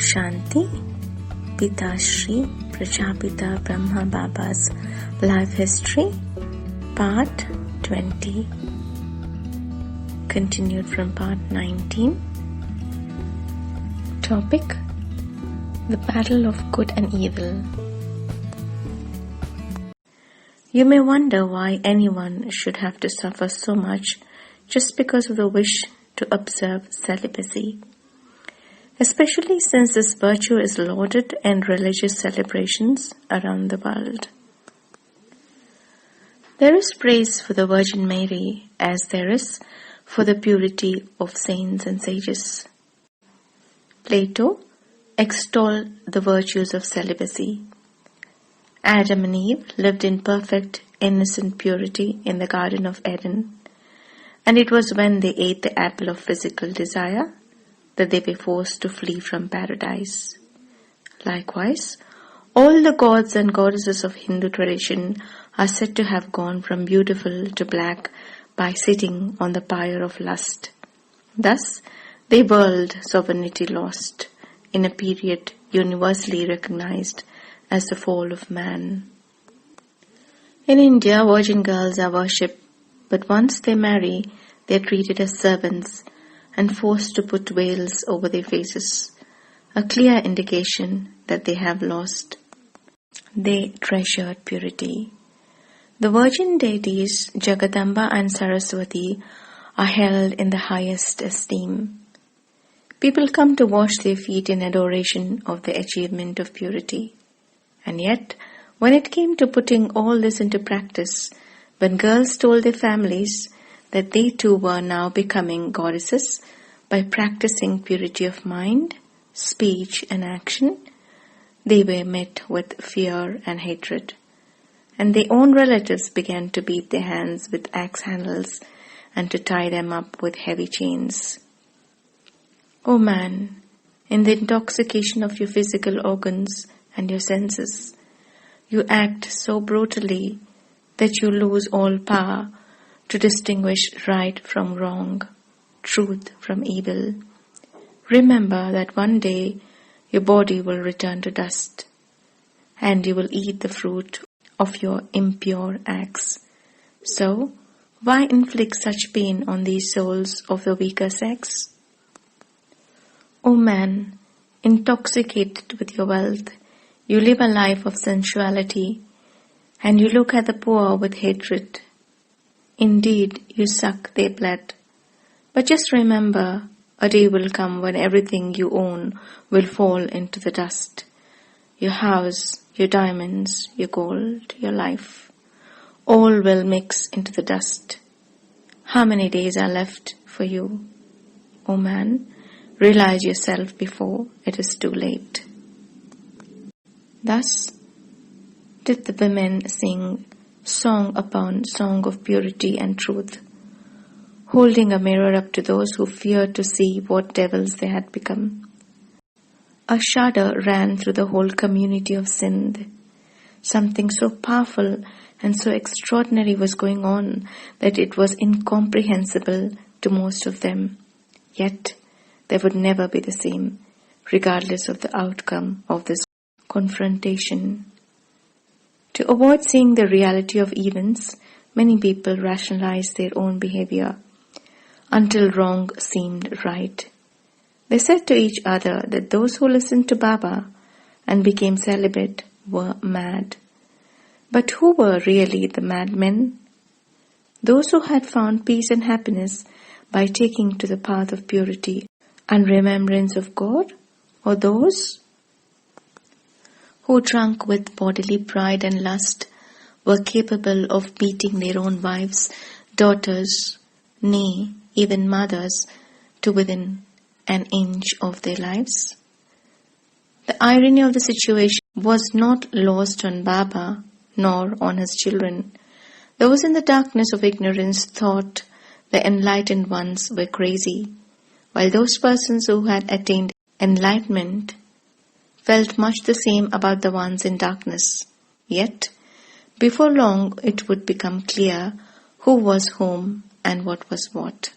Shanti. Pita Shree, PrajaPita Brahma Baba's Life History, Part 20. Continued from Part 19. Topic: The Battle of Good and Evil. You may wonder why anyone should have to suffer so much just because of the wish to observe celibacy, especially since this virtue is lauded in religious celebrations around the world. There is praise for the Virgin Mary as there is for the purity of saints and sages. Plato extolled the virtues of celibacy. Adam and Eve lived in perfect, innocent purity in the Garden of Eden, and it was when they ate the apple of physical desire that they were forced to flee from paradise. Likewise, all the gods and goddesses of Hindu tradition are said to have gone from beautiful to black by sitting on the pyre of lust. Thus, their world sovereignty lost in a period universally recognized as the fall of man. In India, virgin girls are worshipped, but once they marry, they are treated as servants and forced to put veils over their faces, a clear indication that they have lost their treasured purity. The virgin deities Jagadamba and Saraswati are held in the highest esteem. People come to wash their feet in adoration of the achievement of purity. And yet, when it came to putting all this into practice, when girls told their families that they too were now becoming goddesses by practicing purity of mind, speech and action, they were met with fear and hatred. And their own relatives began to beat their hands with axe handles and to tie them up with heavy chains. O man, in the intoxication of your physical organs and your senses, you act so brutally that you lose all power to distinguish right from wrong, truth from evil. Remember that one day your body will return to dust, and you will eat the fruit of your impure acts. So, why inflict such pain on these souls of the weaker sex? O man, intoxicated with your wealth, you live a life of sensuality, and you look at the poor with hatred. Indeed, you suck their blood. But just remember, a day will come when everything you own will fall into the dust. Your house, your diamonds, your gold, your life, all will mix into the dust. How many days are left for you? O man, realize yourself before it is too late. Thus did the women sing song upon song of purity and truth, holding a mirror up to those who feared to see what devils they had become. A shudder ran through the whole community of Sindh. Something so powerful and so extraordinary was going on that it was incomprehensible to most of them. Yet, they would never be the same, regardless of the outcome of this confrontation. To avoid seeing the reality of events, many people rationalized their own behavior until wrong seemed right. They said to each other that those who listened to Baba and became celibate were mad. But who were really the madmen? Those who had found peace and happiness by taking to the path of purity and remembrance of God, or those who, drunk with bodily pride and lust, were capable of beating their own wives, daughters, nay, even mothers, to within an inch of their lives? The irony of the situation was not lost on Baba nor on his children. Those in the darkness of ignorance thought the enlightened ones were crazy, while those persons who had attained enlightenment felt much the same about the ones in darkness. Yet, before long it would become clear who was whom and what was what.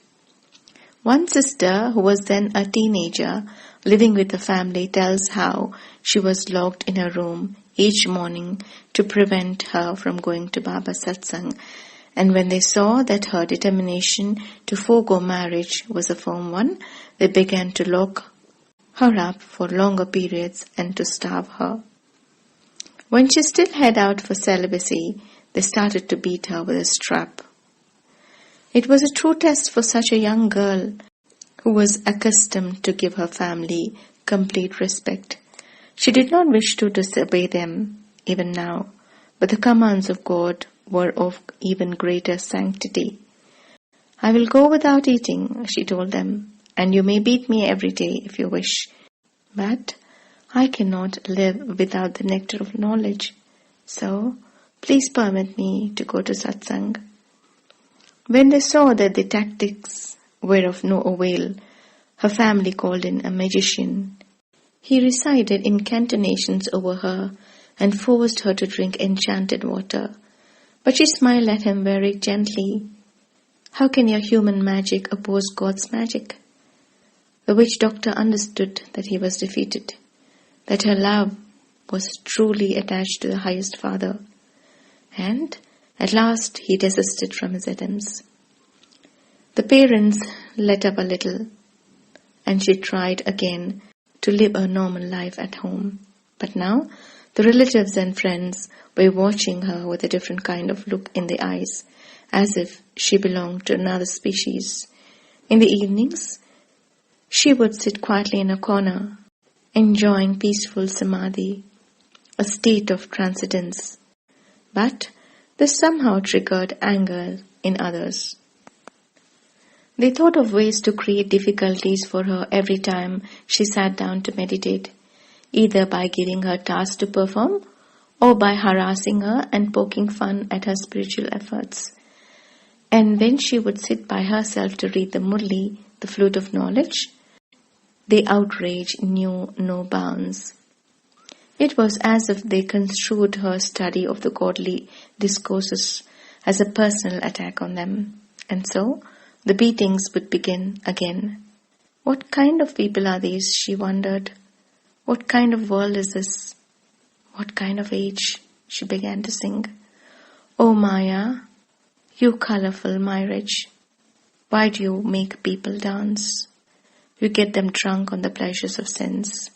One sister, who was then a teenager, living with the family, tells how she was locked in her room each morning to prevent her from going to Baba's satsang, and when they saw that her determination to forego marriage was a firm one, they began to lock her up for longer periods and to starve her. When she still held out for celibacy, they started to beat her with a strap. It was a true test for such a young girl who was accustomed to give her family complete respect. She did not wish to disobey them, even now, but the commands of God were of even greater sanctity. "I will go without eating," she told them, "and you may beat me every day if you wish. But I cannot live without the nectar of knowledge, so please permit me to go to satsang." When they saw that the tactics were of no avail, her family called in a magician. He recited incantations over her and forced her to drink enchanted water. But she smiled at him very gently. How can your human magic oppose God's magic? The witch doctor understood that he was defeated, that her love was truly attached to the highest Father, and at last he desisted from his attempts. The parents let up a little, and she tried again to live a normal life at home. But now the relatives and friends were watching her with a different kind of look in the eyes, as if she belonged to another species. In the evenings, she would sit quietly in a corner, enjoying peaceful samadhi, a state of transcendence. But this somehow triggered anger in others. They thought of ways to create difficulties for her every time she sat down to meditate, either by giving her tasks to perform or by harassing her and poking fun at her spiritual efforts. And when she would sit by herself to read the Murli, the flute of knowledge, the outrage knew no bounds. It was as if they construed her study of the godly discourses as a personal attack on them. And so the beatings would begin again. What kind of people are these, she wondered. What kind of world is this? What kind of age? She began to sing. "Oh Maya, you colorful mirage, why do you make people dance? You get them drunk on the pleasures of sense,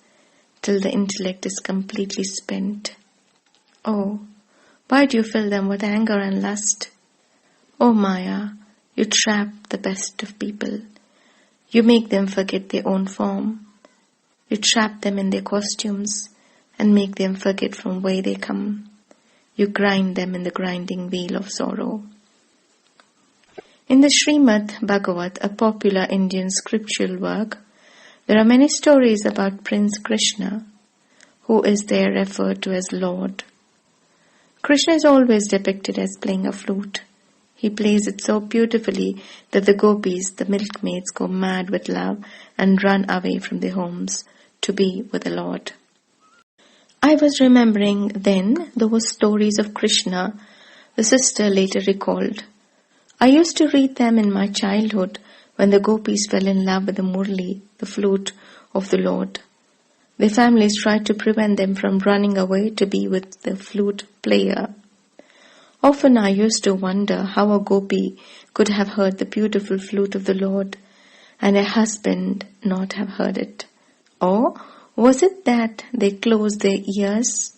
till the intellect is completely spent. Oh, why do you fill them with anger and lust? Oh Maya, you trap the best of people. You make them forget their own form. You trap them in their costumes and make them forget from where they come. You grind them in the grinding wheel of sorrow." In the Srimad Bhagavat, a popular Indian scriptural work, there are many stories about Prince Krishna, who is there referred to as Lord. Krishna is always depicted as playing a flute. He plays it so beautifully that the gopis, the milkmaids, go mad with love and run away from their homes to be with the Lord. I was remembering then those stories of Krishna, the sister later recalled. I used to read them in my childhood when the gopis fell in love with the Murli, the flute of the Lord. Their families tried to prevent them from running away to be with the flute player. Often I used to wonder how a gopi could have heard the beautiful flute of the Lord and her husband not have heard it. Or was it that they closed their ears,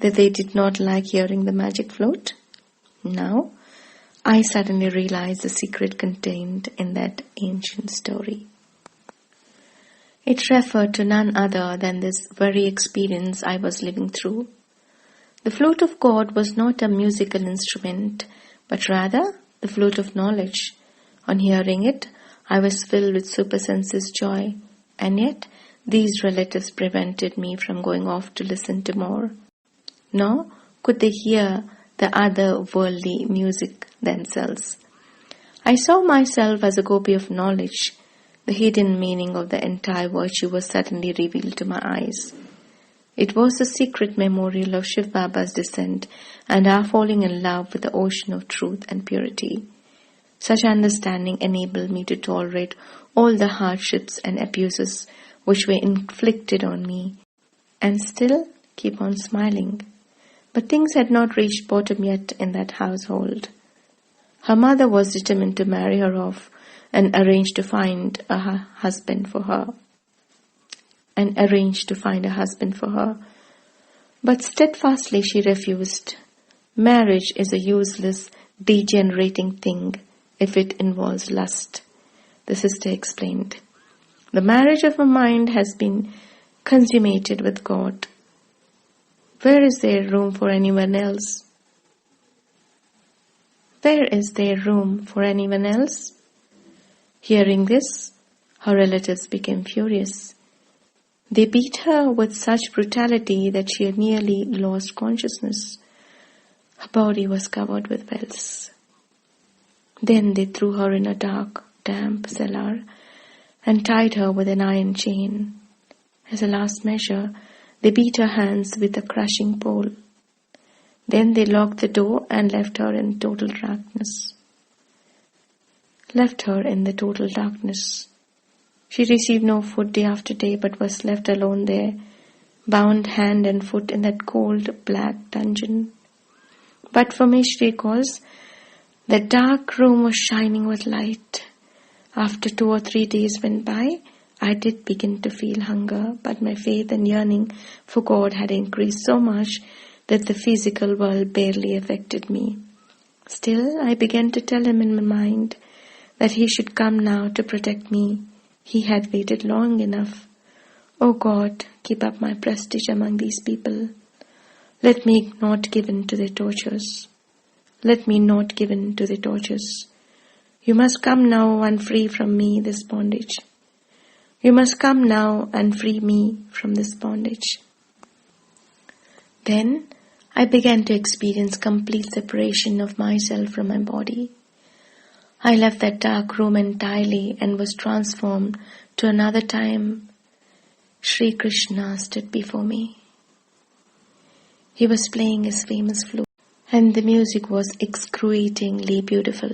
that they did not like hearing the magic flute? Now, I suddenly realized the secret contained in that ancient story. It referred to none other than this very experience I was living through. The flute of God was not a musical instrument, but rather the flute of knowledge. On hearing it, I was filled with supersensuous joy, and yet these relatives prevented me from going off to listen to more. Nor could they hear the other worldly music themselves. I saw myself as a gopi of knowledge. The hidden meaning of the entire virtue was suddenly revealed to my eyes. It was the secret memorial of Shiv Baba's descent and our falling in love with the ocean of truth and purity. Such understanding enabled me to tolerate all the hardships and abuses which were inflicted on me, and still keep on smiling. But things had not reached bottom yet in that household. Her mother was determined to marry her off and arranged to find a husband for her. But steadfastly she refused. Marriage is a useless, degenerating thing if it involves lust, the sister explained. The marriage of a mind has been consummated with God. Where is there room for anyone else? Where is there room for anyone else? Hearing this, her relatives became furious. They beat her with such brutality that she had nearly lost consciousness. Her body was covered with welts. Then they threw her in a dark, damp cellar and tied her with an iron chain. As a last measure, they beat her hands with a crushing pole. Then they locked the door and left her in the total darkness. She received no food day after day, but was left alone there, bound hand and foot in that cold, black dungeon. But for me, she recalls, the dark room was shining with light. After 2 or 3 days went by, I did begin to feel hunger, but my faith and yearning for God had increased so much that the physical world barely affected me. Still, I began to tell him in my mind that he should come now to protect me. He had waited long enough. O God, keep up my prestige among these people. Let me not give in to their tortures. You must come now and free from me this bondage. Then I began to experience complete separation of myself from my body. I left that dark room entirely and was transformed to another time. Sri Krishna stood before me. He was playing his famous flute, and the music was excruciatingly beautiful.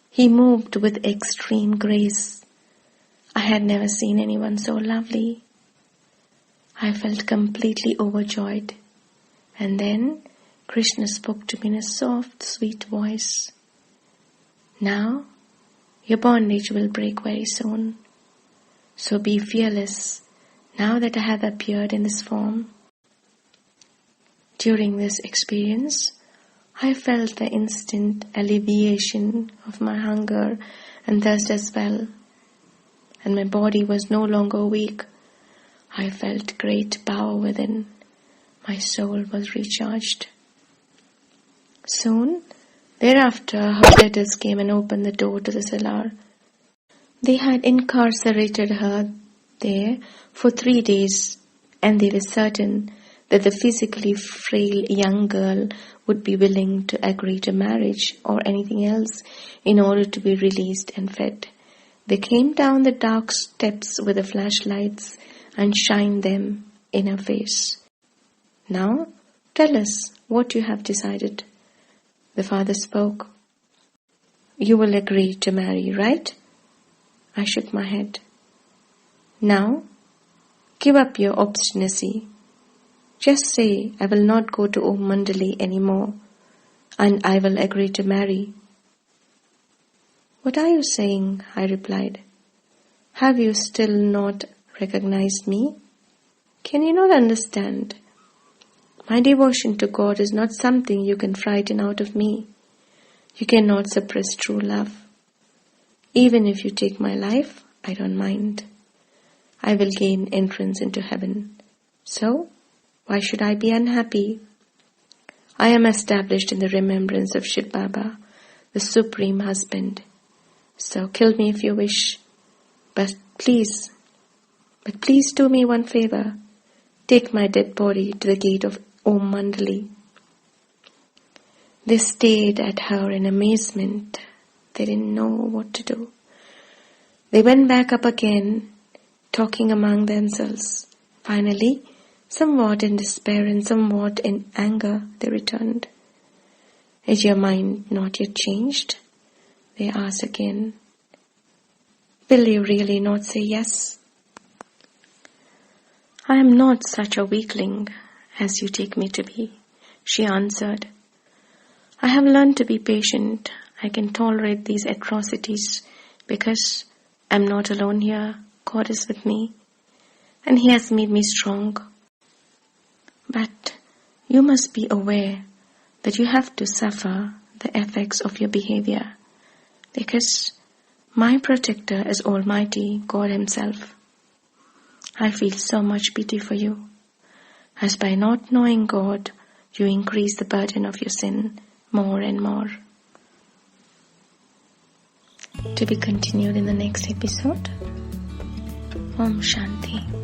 He moved with extreme grace. I had never seen anyone so lovely. I felt completely overjoyed. And then Krishna spoke to me in a soft, sweet voice. Now, your bondage will break very soon. So be fearless now that I have appeared in this form. During this experience, I felt the instant alleviation of my hunger and thirst as well, and my body was no longer weak. I felt great power within. My soul was recharged. Soon thereafter, her relatives came and opened the door to the cellar. They had incarcerated her there for 3 days, and they were certain that the physically frail young girl would be willing to agree to marriage or anything else in order to be released and fed. They came down the dark steps with the flashlights and shined them in her face. Now, tell us what you have decided. The father spoke. You will agree to marry, right? I shook my head. Now, give up your obstinacy. Just say, I will not go to Om Mandali anymore, and I will agree to marry. What are you saying? I replied. Have you still not recognized me? Can you not understand? My devotion to God is not something you can frighten out of me. You cannot suppress true love. Even if you take my life, I don't mind. I will gain entrance into heaven. So, why should I be unhappy? I am established in the remembrance of Shiv Baba, the Supreme Husband. So kill me if you wish. But please do me one favor. Take my dead body to the gate of Om Mandali. They stared at her in amazement. They didn't know what to do. They went back up again, talking among themselves. Finally, somewhat in despair and somewhat in anger, they returned. Is your mind not yet changed? they asked again. Will you really not say yes? I am not such a weakling as you take me to be, she answered. I have learned to be patient. I can tolerate these atrocities because I am not alone here. God is with me, and He has made me strong. But you must be aware that you have to suffer the effects of your behavior, because my protector is Almighty God Himself. I feel so much pity for you, as by not knowing God, you increase the burden of your sin more and more. To be continued in the next episode. Om Shanti.